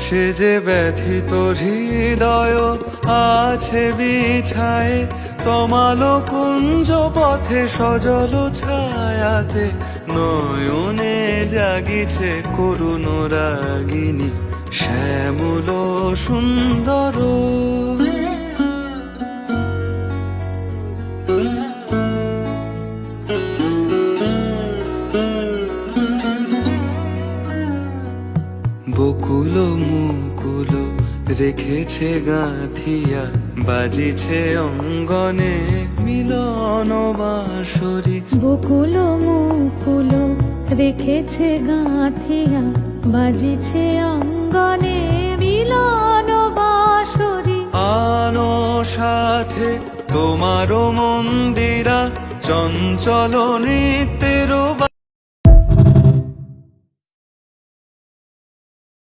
সে যে ব্যথিত হৃদয় আছে বিছায়ে, তমালো কুঞ্জ পথে সজল ছায়াতে, নয়নে জাগিছে করুণ রাগিনী শ্যামল সুন্দর। বকুল মুকুল রেখেছে গাঁথিয়া, বাজিছে অঙ্গনে মিলন বাঁশরি। বকুল মুকুল রেখেছে গাঁথিয়া, বাজিছে অঙ্গনে মিলন বাঁশরি। আনো সাথে তোমারও মন্দিরা, চঞ্চল নৃত্যের